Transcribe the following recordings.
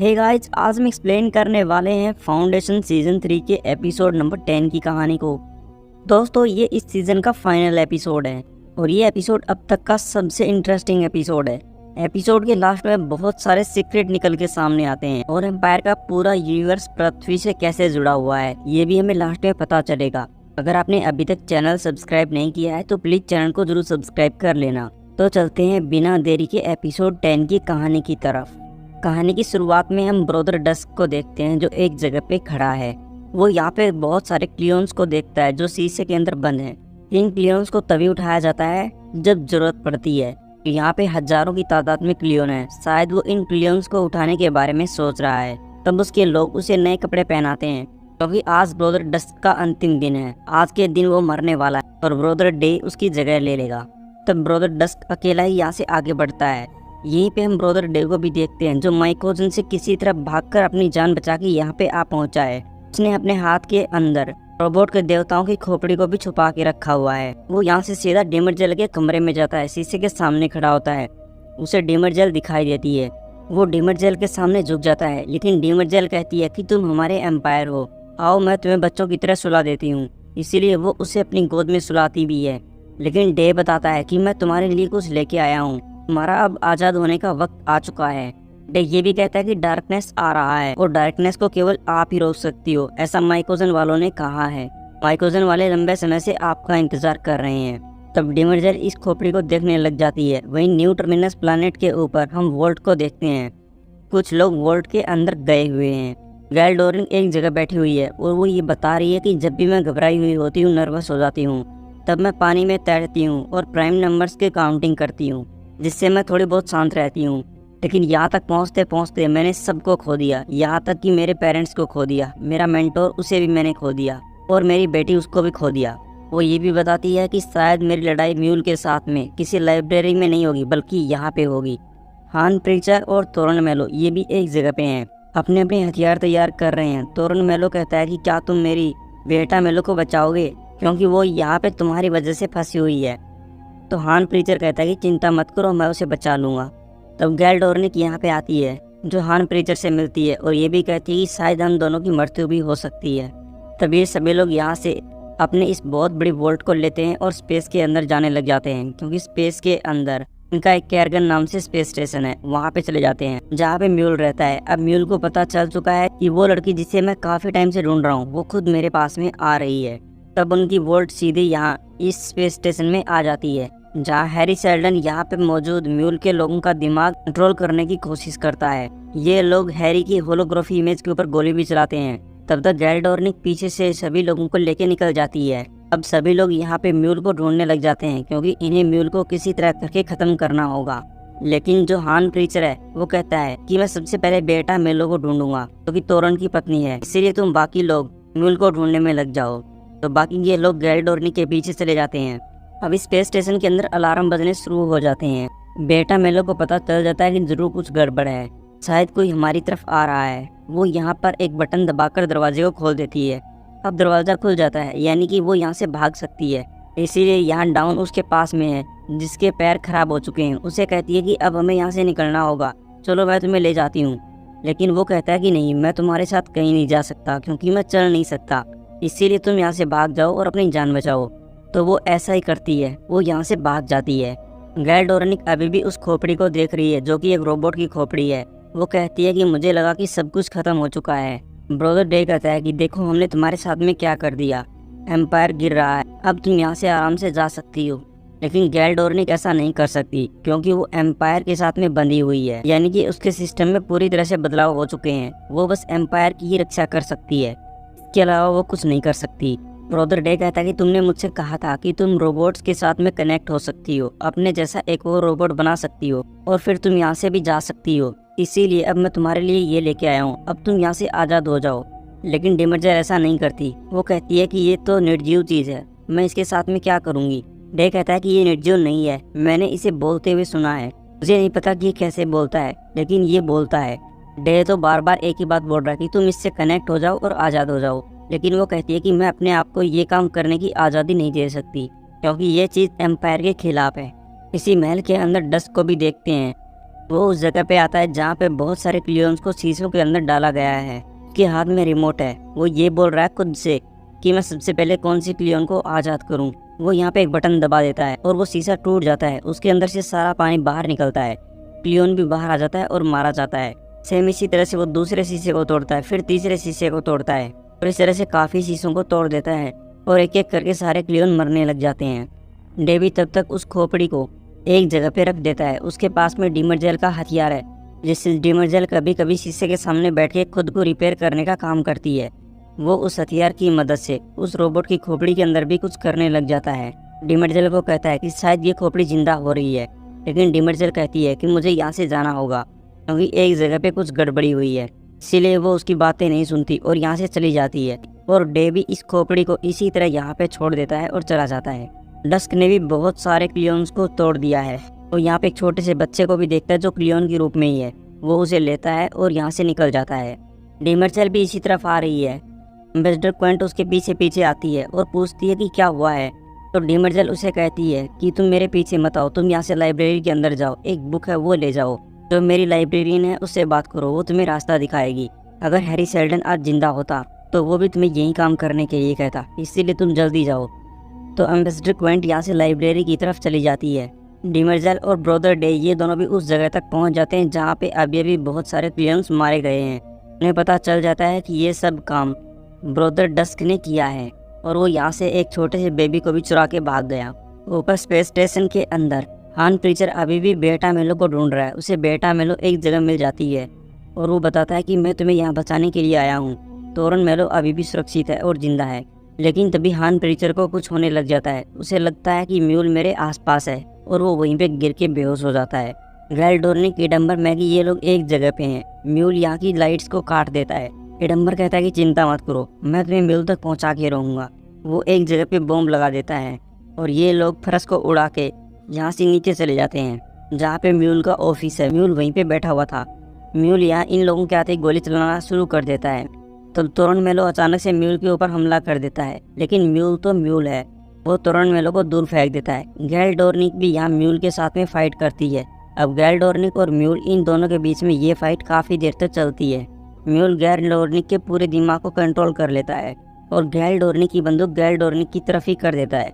Hey guys, आज हम explain करने वाले हैं फाउंडेशन सीजन 3 के एपिसोड नंबर 10 की कहानी को। दोस्तों, ये इस सीजन का फाइनल एपिसोड है और ये एपिसोड अब तक का सबसे इंटरेस्टिंग एपिसोड है। एपिसोड के लास्ट में बहुत सारे सीक्रेट निकल के सामने आते हैं और एम्पायर का पूरा यूनिवर्स पृथ्वी से कैसे जुड़ा हुआ है ये भी हमें लास्ट में पता चलेगा। अगर आपने अभी तक चैनल सब्सक्राइब नहीं किया है तो प्लीज चैनल को जरूर सब्सक्राइब कर लेना। तो चलते हैं बिना देरी के एपिसोड 10 की कहानी की तरफ। कहानी की शुरुआत में हम ब्रदर डस्क को देखते हैं जो एक जगह पे खड़ा है। वो यहाँ पे बहुत सारे क्लियोन्स को देखता है जो शीशे के अंदर बंद हैं। इन क्लियोन्स को तभी उठाया जाता है जब जरूरत पड़ती है। यहाँ पे हजारों की तादाद में क्लियोन है। शायद वो इन क्लियोन्स को उठाने के बारे में सोच रहा है। तब उसके लोग उसे नए कपड़े पहनाते हैं क्योंकि आज ब्रदर डस्क का अंतिम दिन है। आज के दिन वो मरने वाला है और ब्रदर डे उसकी जगह ले लेगा। तब ब्रदर डस्क अकेला ही यहाँ से आगे बढ़ता है। यहीं पे हम ब्रदर डे को भी देखते हैं जो माइकोजन से किसी तरह भागकर अपनी जान बचा के यहाँ पे आ पहुंचा है। उसने अपने हाथ के अंदर रोबोट के देवताओं की खोपड़ी को भी छुपा के रखा हुआ है। वो यहाँ से सीधा डिमर जेल के कमरे में जाता है। शीशे के सामने खड़ा होता है। उसे डिमर जेल दिखाई देती है। वो डिमर जेल के सामने झुक जाता है, लेकिन डिमर जेल कहती है कि तुम हमारे एम्पायर हो, आओ मैं तुम्हें बच्चों की तरह सुला देती हूँ। इसीलिए वो उसे अपनी गोद में सुलाती भी है। लेकिन डे बताता है कि मैं तुम्हारे लिए कुछ लेके आया हूँ, तुम्हारा अब आजाद होने का वक्त आ चुका है। डे ये भी कहता है कि डार्कनेस आ रहा है और डार्कनेस को केवल आप ही रोक सकती हो, ऐसा माइकोजन वालों ने कहा है। माइकोजन वाले लंबे समय से आपका इंतजार कर रहे हैं। तब डिमरजेल इस खोपड़ी को देखने लग जाती है। वहीं न्यू टर्मिनस प्लैनेट के ऊपर हम वोल्ट को देखते हैं। कुछ लोग वोल्ट के अंदर गए हुए हैं। गैल डोरिन एक जगह बैठी हुई है और वो ये बता रही है कि जब भी मैं घबराई हुई होती हूँ, नर्वस हो जाती हूँ, तब मैं पानी में तैरती हूँ और प्राइम नंबर्स की काउंटिंग करती हूँ, जिससे मैं थोड़ी बहुत शांत रहती हूँ। लेकिन यहाँ तक पहुँचते पहुँचते मैंने सबको खो दिया, यहाँ तक कि मेरे पेरेंट्स को खो दिया, मेरा मेंटोर उसे भी मैंने खो दिया और मेरी बेटी उसको भी खो दिया। वो ये भी बताती है कि शायद मेरी लड़ाई म्यूल के साथ में किसी लाइब्रेरी में नहीं होगी बल्कि यहाँ पे होगी। हान प्रीचर और तोरन मेलो ये भी एक जगह पे हैं, अपने अपने हथियार तैयार कर रहे हैं। तोरन मेलो कहता है कि क्या तुम मेरी बेटा मेलो को बचाओगे, क्योंकि वो यहाँ पे तुम्हारी वजह से फंसी हुई है। तो हान प्रीचर कहता है कि चिंता मत करो, मैं उसे बचा लूँगा। तब गैल डोरनिक यहाँ पे आती है जो हान प्रीचर से मिलती है और ये भी कहती है कि शायद हम दोनों की मृत्यु भी हो सकती है। तब ये सभी लोग यहाँ से अपने इस बहुत बड़ी वोल्ट को लेते हैं और स्पेस के अंदर जाने लग जाते हैं, क्योंकि स्पेस के अंदर इनका एक कैरगन नाम से स्पेस स्टेशन है। वहाँ पे चले जाते हैं जहाँ पे म्यूल रहता है। अब म्यूल को पता चल चुका है कि वो लड़की जिसे मैं काफ़ी टाइम से ढूंढ रहा हूँ वो खुद मेरे पास में आ रही है। तब उनकी वोल्ट सीधे यहाँ इस स्पेस स्टेशन में आ जाती है जहाँ हैरी सेल्डन यहाँ पे मौजूद म्यूल के लोगों का दिमाग कंट्रोल करने की कोशिश करता है। ये लोग हैरी की होलोग्राफी इमेज के ऊपर गोली भी चलाते हैं। तब तक गैल डोरनिक पीछे से सभी लोगों को लेके निकल जाती है। अब सभी लोग यहाँ पे म्यूल को ढूंढने लग जाते हैं क्योंकि इन्हें म्यूल को किसी तरह करके खत्म करना होगा। लेकिन जो हान प्रीचर है वो कहता है कि मैं सबसे पहले बेटा मेलो को ढूंढूंगा क्योंकि तोरन की पत्नी है, इसीलिए तुम बाकी लोग म्यूल को ढूंढने में लग जाओ। तो बाकी ये लोग गैल डोरनिक के पीछे चले जाते हैं। अब स्पेस स्टेशन के अंदर अलार्म बजने शुरू हो जाते हैं। बेटा मेलो को पता चल जाता है कि जरूर कुछ गड़बड़ है, शायद कोई हमारी तरफ आ रहा है। वो यहाँ पर एक बटन दबाकर दरवाजे को खोल देती है। अब दरवाज़ा खुल जाता है, यानी कि वो यहाँ से भाग सकती है। इसीलिए यहाँ डाउन उसके पास में है जिसके पैर खराब हो चुके हैं। उसे कहती है कि अब हमें यहाँ से निकलना होगा, चलो मैं तुम्हें ले जाती हूँ। लेकिन वो कहता है कि नहीं, मैं तुम्हारे साथ कहीं नहीं जा सकता क्योंकि मैं चल नहीं सकता, इसीलिए तुम यहाँ से भाग जाओ और अपनी जान बचाओ। तो वो ऐसा ही करती है, वो यहाँ से भाग जाती है। गैल डोरनिक अभी भी उस खोपड़ी को देख रही है जो कि एक रोबोट की खोपड़ी है। वो कहती है कि मुझे लगा कि सब कुछ खत्म हो चुका है। ब्रदर डे कहता है कि देखो हमने तुम्हारे साथ में क्या कर दिया, एम्पायर गिर रहा है, अब तुम यहाँ से आराम से जा सकती हो। लेकिन गैल डोरनिक ऐसा नहीं कर सकती क्योंकि वो एम्पायर के साथ में बंधी हुई है, यानी कि उसके सिस्टम में पूरी तरह से बदलाव हो चुके हैं। वो बस एम्पायर की ही रक्षा कर सकती है, इसके अलावा वो कुछ नहीं कर सकती। ब्रदर डे कहता है कि तुमने मुझसे कहा था कि तुम रोबोट्स के साथ में कनेक्ट हो सकती हो, अपने जैसा एक और रोबोट बना सकती हो और फिर तुम यहाँ से भी जा सकती हो, इसीलिए अब मैं तुम्हारे लिए ये लेके आया हूँ, अब तुम यहाँ से आज़ाद हो जाओ। लेकिन डिमरजेल ऐसा नहीं करती। वो कहती है कि ये तो निर्जीव चीज़ है, मैं इसके साथ में क्या करूँगी। डे कहता है कि ये निर्जीव नहीं है, मैंने इसे बोलते हुए सुना है, मुझे नहीं पता कि ये कैसे बोलता है, लेकिन ये बोलता है। डे तो बार बार एक ही बात बोल रहा है कि तुम इससे कनेक्ट हो जाओ और आज़ाद हो जाओ। लेकिन वो कहती है कि मैं अपने आप को ये काम करने की आज़ादी नहीं दे सकती क्योंकि ये चीज़ एम्पायर के खिलाफ है। इसी महल के अंदर डस्क को भी देखते हैं वो उस जगह पे आता है जहाँ पे बहुत सारे क्लियोन्स को शीशों के अंदर डाला गया है। उसके हाथ में रिमोट है। वो ये बोल रहा है खुद से कि मैं सबसे पहले कौन सी क्लियोन को आज़ाद करूँ। वो यहाँ पे एक बटन दबा देता है और वो शीशा टूट जाता है। उसके अंदर से सारा पानी बाहर निकलता है। क्लियोन भी बाहर आ जाता है और मारा जाता है। सेम इसी तरह से वो दूसरे शीशे को तोड़ता है, फिर तीसरे शीशे को तोड़ता है और इस तरह से काफ़ी शीशों को तोड़ देता है और एक एक करके सारे क्लियोन मरने लग जाते हैं। डेवी तब तक उस खोपड़ी को एक जगह पे रख देता है। उसके पास में डीमर्जेल का हथियार है, जिससे डीमर्जेल कभी कभी शीशे के सामने बैठ के खुद को रिपेयर करने का काम करती है। वो उस हथियार की मदद से उस रोबोट की खोपड़ी के अंदर भी कुछ करने लग जाता है। डीमर्जेल को कहता है कि शायद ये खोपड़ी जिंदा हो रही है, लेकिन डीमर्जेल कहती है कि मुझे यहाँ से जाना होगा क्योंकि एक जगह पे कुछ गड़बड़ी हुई है। इसीलिए वो उसकी बातें नहीं सुनती और यहाँ से चली जाती है और डेवी इस खोपड़ी को इसी तरह यहाँ पे छोड़ देता है और चला जाता है। डस्क ने भी बहुत सारे क्लियोन्स को तोड़ दिया है और यहाँ पे एक छोटे से बच्चे को भी देखता है जो क्लियोन के रूप में ही है। वो उसे लेता है और यहाँ से निकल जाता है। डीमर्जेल भी इसी तरफ आ रही है। एम्बेसडर क्वेंट उसके पीछे पीछे आती है और पूछती है कि क्या हुआ है। तो डीमर्जेल उसे कहती है कि तुम मेरे पीछे मत आओ, तुम यहाँ से लाइब्रेरी के अंदर जाओ, एक बुक है वो ले जाओ, जो मेरी लाइब्रेरियन है उससे बात करो, वो तुम्हें रास्ता दिखाएगी। अगर हैरी सेल्डन आज जिंदा होता तो वो भी तुम्हें यही काम करने के लिए कहता, इसीलिए तुम जल्दी जाओ। तो एम्बेसडर क्वेंट यहाँ से लाइब्रेरी की तरफ चली जाती है। डीमर्जेल और ब्रदर डे ये दोनों भी उस जगह तक पहुँच जाते हैं जहाँ पे अभी बहुत सारे क्लियोन्स मारे गए हैं। उन्हें पता चल जाता है कि ये सब काम ब्रदर डस्क ने किया है और वो यहाँ से एक छोटे से बेबी को भी चुरा के भाग गया। ऊपर स्पेस स्टेशन के अंदर हान प्रीचर अभी भी बेटा मेलो को ढूंढ रहा है। उसे बेटा मेलो एक जगह मिल जाती है और वो बताता है कि मैं तुम्हें यहाँ बचाने के लिए आया हूँ। तोरन मेलो अभी भी सुरक्षित है और जिंदा है। लेकिन तभी हान प्रीचर को कुछ होने लग जाता है। उसे लगता है कि म्यूल मेरे आसपास है और वो वहीं पे गिर के बेहोश हो जाता है। ग्लैडोर्निक, एडम्बर, मैगी ये लोग एक जगह पे हैं। म्यूल यहाँ की लाइट्स को काट देता है। एडम्बर कहता है कि चिंता मत करो, मैं तुम्हें म्यूल तक पहुँचा के रहूँगा। वो एक जगह पे बॉम्ब लगा देता है और ये लोग फरस को उड़ा के यहाँ से नीचे चले जाते हैं जहाँ पे म्यूल का ऑफिस है। म्यूल वहीं पे बैठा हुआ था। म्यूल यहाँ इन लोगों के आते गोली चलाना शुरू कर देता है। तब तोरन मेलो अचानक से म्यूल के ऊपर हमला कर देता है, लेकिन म्यूल तो म्यूल है, वो तोरन मेलो को दूर फेंक देता है। गैल्डोर्निक भी यहाँ म्यूल के साथ में फाइट करती है। अब गैल्डोर्निक और म्यूल इन दोनों के बीच में ये फाइट काफ़ी देर तक चलती है। म्यूल गैल्डोर्निक के पूरे दिमाग को कंट्रोल कर लेता है और गैल्डोर्निक की बंदूक गैल्डोर्निक की तरफ ही कर देता है।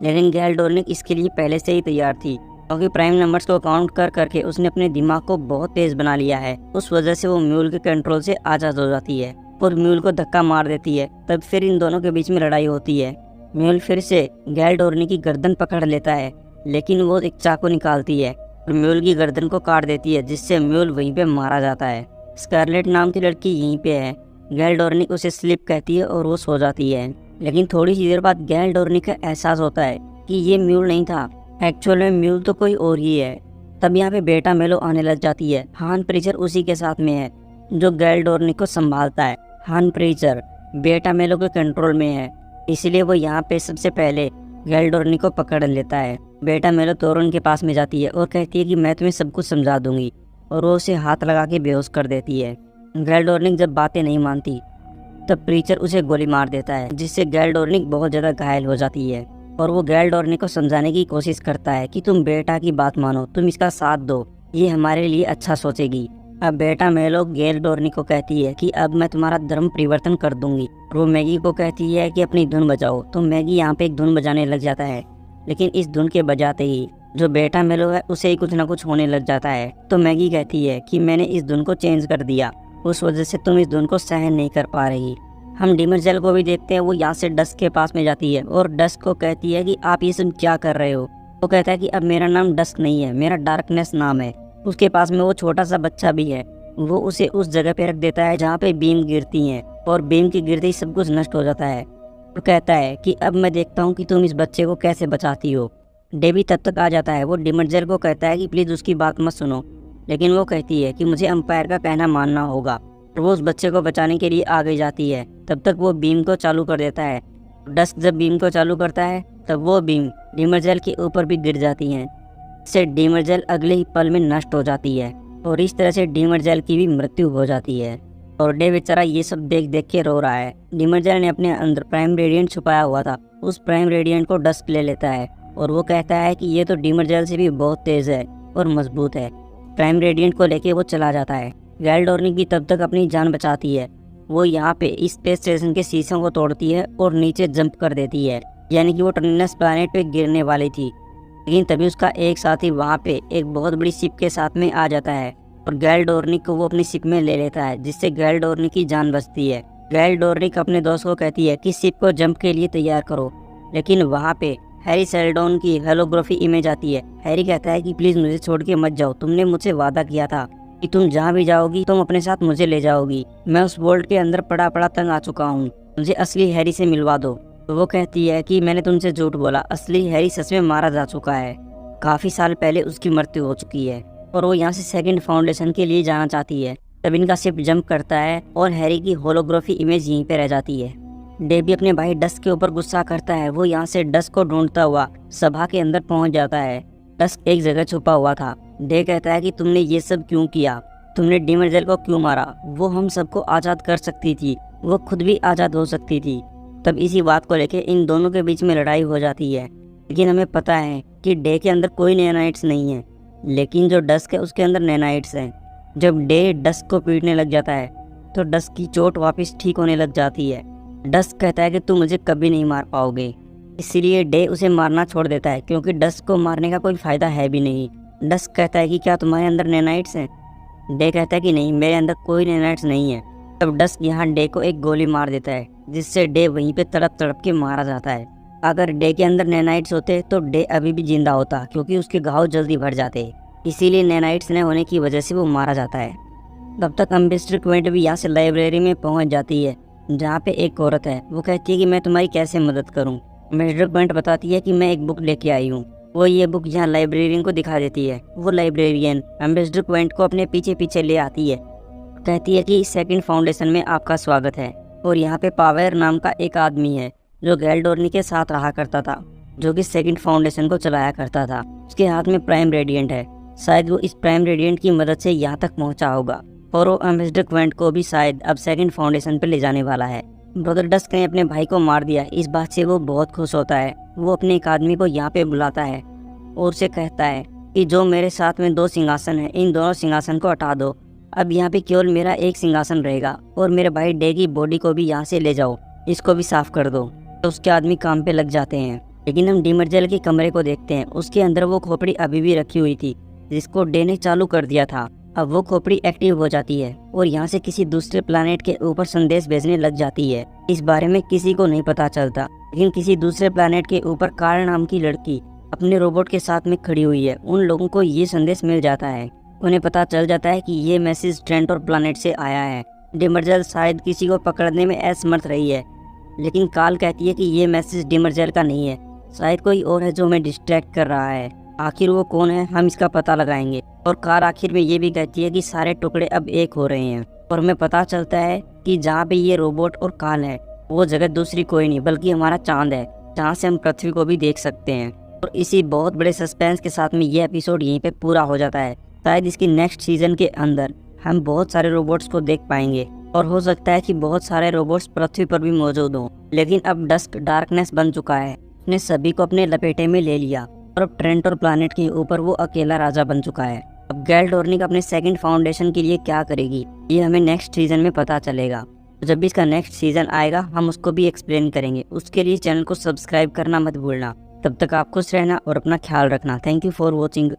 लेकिन गैल्डोर्निक इसके लिए पहले से ही तैयार थी क्योंकि प्राइम नंबर्स को काउंट कर करके उसने अपने दिमाग को बहुत तेज बना लिया है। उस वजह से वो म्यूल के कंट्रोल से आज़ाद हो जाती है और म्यूल को धक्का मार देती है। तब फिर इन दोनों के बीच में लड़ाई होती है। म्यूल फिर से गैल्डोर्निक की गर्दन पकड़ लेता है, लेकिन वो एक चाकू निकालती है और म्यूल की गर्दन को काट देती है, जिससे म्यूल वहीं पे मारा जाता है। स्कारलेट नाम की लड़की यहीं पे है। गैल्डोर्निक उसे स्लिप कहती है और वो सो जाती है। लेकिन थोड़ी सी देर बाद गैल्डोर्निक का एहसास होता है कि ये म्यूल नहीं था, एक्चुअल में म्यूल तो कोई और ही है। तब यहाँ पे बेटा मेलो आने लग जाती है। हान प्रीचर उसी के साथ में है जो गैल्डोर्निक को संभालता है। हान प्रीचर बेटा मेलो के कंट्रोल में है, इसलिए वो यहाँ पे सबसे पहले गैल्डोर्निक को पकड़ लेता है। बेटा मेलो तोरन के पास में जाती है और कहती है कि मैं तुम्हें सब कुछ समझा दूंगी, और वो उसे हाथ लगा के बेहोश कर देती है। गैल्डोर्निक जब बातें नहीं मानती तब प्रीचर उसे गोली मार देता है, जिससे गैल्डोर्निक बहुत ज़्यादा घायल हो जाती है। और वो गैल्डोर्निक को समझाने की कोशिश करता है कि तुम बेटा की बात मानो, तुम इसका साथ दो, ये हमारे लिए अच्छा सोचेगी। अब बेटा मेलो गैल्डोर्निक को कहती है कि अब मैं तुम्हारा धर्म परिवर्तन कर दूंगी। और वो मैगी को कहती है कि अपनी धुन बजाओ। तो मैगी यहाँ पे एक धुन बजाने लग जाता है, लेकिन इस धुन के बजाते ही जो बेटा मेलो है उसे ही कुछ ना कुछ होने लग जाता है। तो मैगी कहती है कि मैंने इस धुन को चेंज कर दिया, उस वजह से तुम इस धुन को सहन नहीं कर पा रही। हम डीमर्जेल को भी देखते हैं, वो यहाँ से डस्क के पास में जाती है और डस्क को कहती है कि आप ये सब क्या कर रहे हो। वो कहता है कि अब मेरा नाम डस्क नहीं है, मेरा डार्कनेस नाम है। उसके पास में वो छोटा सा बच्चा भी है। वो उसे उस जगह पे रख देता है जहाँ पे बीम गिरती हैं, और बीम की गिरते ही सब कुछ नष्ट हो जाता है। वो कहता है कि अब मैं देखता हूँ कि तुम इस बच्चे को कैसे बचाती हो। डेवी तब तक आ जाता है। वो डीमर्जेल को कहता है कि प्लीज़ उसकी बात मत सुनो, लेकिन वो कहती है कि मुझे अंपायर का कहना मानना होगा। वो उस बच्चे को बचाने के लिए आगे जाती है। तब तक वो बीम को चालू कर देता है। डस्क जब बीम को चालू करता है तब वो बीम डीमर्जेल के ऊपर भी गिर जाती हैं। इससे डीमर्जेल अगले ही पल में नष्ट हो जाती है और इस तरह से डीमर्जेल की भी मृत्यु हो जाती है। और डे बेचारा ये सब देख देख के रो रहा है। डीमर्जेल ने अपने अंदर प्राइम रेडिएंट छुपाया हुआ था, उस प्राइम रेडिएंट को डस्क ले लेता है और वो कहता है कि ये तो डीमर्जेल से भी बहुत तेज़ है और मजबूत है। प्राइम रेडिएंट को लेके वो चला जाता है। गैल डोर्निक भी तब तक अपनी जान बचाती है। वो यहाँ पे इस स्पेस स्टेशन के शीशों को तोड़ती है और नीचे जंप कर देती है, यानी कि वो टर्निनस प्लैनेट पे गिरने वाली थी। लेकिन तभी उसका एक साथी वहाँ पे एक बहुत बड़ी शिप के साथ में आ जाता है और गैल डोर्निक को वो अपनी शिप में ले लेता है, जिससे गैल डोर्निक की जान बचती है। गैल डोर्निक अपने दोस्त को कहती है कि शिप को जंप के लिए तैयार करो, लेकिन वहाँ पे हैरी सेल्डोन की हेलोग्राफी इमेज आती है। हैरी कहता है कि प्लीज़ मुझे छोड़ के मत जाओ, तुमने मुझसे वादा किया था कि तुम जहाँ भी जाओगी तुम अपने साथ मुझे ले जाओगी। मैं उस वर्ल्ड के अंदर पड़ा पड़ा तंग आ चुका हूँ, मुझे असली हैरी से मिलवा दो। तो वो कहती है कि मैंने तुमसे झूठ बोला, असली हैरी सच में मारा जा चुका है, काफ़ी साल पहले उसकी मृत्यु हो चुकी है और वो यहाँ से सेकंड फाउंडेशन के लिए जाना चाहती है। तब इनका शिप जंप करता है और हैरी की होलोग्राफी इमेज यहीं पे रह जाती है। डे भी अपने भाई डस्क के ऊपर गुस्सा करता है। वो यहाँ से डस्क को ढूंढता हुआ सभा के अंदर पहुंच जाता है। डस्क एक जगह छुपा हुआ था। डे कहता है कि तुमने ये सब क्यों किया, तुमने डिमर्जेल को क्यों मारा, वो हम सबको आज़ाद कर सकती थी, वो खुद भी आज़ाद हो सकती थी। तब इसी बात को लेके इन दोनों के बीच में लड़ाई हो जाती है। लेकिन हमें पता है कि डे के अंदर कोई नैनाइट्स नहीं है, लेकिन जो डस्क है उसके अंदर नैनाइट्स हैं। जब डे डस्क को पीटने लग जाता है तो डस्क की चोट वापस ठीक होने लग जाती है। डस्क कहता है कि तुम मुझे कभी नहीं मार पाओगे, इसीलिए डे उसे मारना छोड़ देता है, क्योंकि डस्क को मारने का कोई फ़ायदा है भी नहीं। डस्क कहता है कि क्या तुम्हारे अंदर नैनाइट्स हैं? डे कहता है कि नहीं, मेरे अंदर कोई नैनाइट्स नहीं है। तब डस्क यहाँ डे को एक गोली मार देता है, जिससे डे वहीं पे तड़प तड़प के मारा जाता है। अगर डे के अंदर नैनाइट्स होते तो डे अभी भी जिंदा होता, क्योंकि उसके घाव जल्दी भर जाते, इसीलिए नैनाइट्स न होने की वजह से वो मारा जाता है। तब तक एम्बेसडर क्विंट भी यहाँ से लाइब्रेरी में पहुँच जाती है, जहाँ पे एक औरत है। वो कहती है कि मैं तुम्हारी कैसे मदद करूँ। एम्बेसडर क्विंट बताती है कि मैं एक बुक लेके आई हूँ। वो ये बुक यहाँ लाइब्रेरियन को दिखा देती है। वो लाइब्रेरियन एम्बेसडर क्विंट को अपने पीछे पीछे ले आती है, कहती है कि सेकंड फाउंडेशन में आपका स्वागत है। और यहाँ पे पावेर नाम का एक आदमी है जो गैल डोर्निक के साथ रहा करता था, जो कि सेकंड फाउंडेशन को चलाया करता था। उसके हाथ में प्राइम रेडिएंट है, शायद वो इस प्राइम रेडिएंट की मदद से यहाँ तक पहुँचा होगा और वो एम्बेसडर क्विंट को भी शायद अब सेकंड फाउंडेशन पे ले जाने वाला है। ब्रदर डस्क ने अपने भाई को मार दिया, इस बात से वो बहुत खुश होता है। वो अपने एक आदमी को यहाँ पे बुलाता है और उसे कहता है कि जो मेरे साथ में 2 सिंहासन है, इन दोनों सिंहासन को हटा दो, अब यहाँ पे केवल मेरा एक सिंहासन रहेगा और मेरे भाई डे की बॉडी को भी यहाँ से ले जाओ, इसको भी साफ कर दो। तो उसके आदमी काम पे लग जाते हैं। लेकिन हम डिमर्जेल के कमरे को देखते हैं, उसके अंदर वो खोपड़ी अभी भी रखी हुई थी जिसको डे ने चालू कर दिया था। अब वो खोपड़ी एक्टिव हो जाती है और यहाँ से किसी दूसरे प्लैनेट के ऊपर संदेश भेजने लग जाती है। इस बारे में किसी को नहीं पता चलता, लेकिन किसी दूसरे प्लैनेट के ऊपर कार नाम की लड़की अपने रोबोट के साथ में खड़ी हुई है। उन लोगों को ये संदेश मिल जाता है। उन्हें पता चल जाता है कि ये मैसेज ट्रेंटोर प्लैनेट से आया है। डिमर्जेल शायद किसी को पकड़ने में असमर्थ रही है, लेकिन काल कहती है कि ये मैसेज डिमर्जेल का नहीं है, शायद कोई और है जो हमें डिस्ट्रैक्ट कर रहा है। आखिर वो कौन है, हम इसका पता लगाएंगे। और कार आखिर में ये भी कहती है कि सारे टुकड़े अब एक हो रहे हैं और हमें पता चलता है कि जहाँ पे ये रोबोट और काल है वो जगह दूसरी कोई नहीं बल्कि हमारा चांद है, जहाँ से हम पृथ्वी को भी देख सकते हैं। और इसी बहुत बड़े सस्पेंस के साथ में ये एपिसोड यहीं पे पूरा हो जाता है। शायद इसकी नेक्स्ट सीजन के अंदर हम बहुत सारे रोबोट्स को देख पाएंगे और हो सकता है कि बहुत सारे रोबोट्स पृथ्वी पर भी मौजूद हों। लेकिन अब डस्क डार्कनेस बन चुका है, उसने सभी को अपने लपेटे में ले लिया और अब ट्रेंटोर प्लैनेट के ऊपर वो अकेला राजा बन चुका है। अब गैल डोर्निक अपने सेकंड फाउंडेशन के लिए क्या करेगी ये हमें नेक्स्ट सीजन में पता चलेगा। जब भी इसका नेक्स्ट सीजन आएगा हम उसको भी एक्सप्लेन करेंगे। उसके लिए चैनल को सब्सक्राइब करना मत भूलना। तब तक आप खुश रहना और अपना ख्याल रखना। Thank you for watching.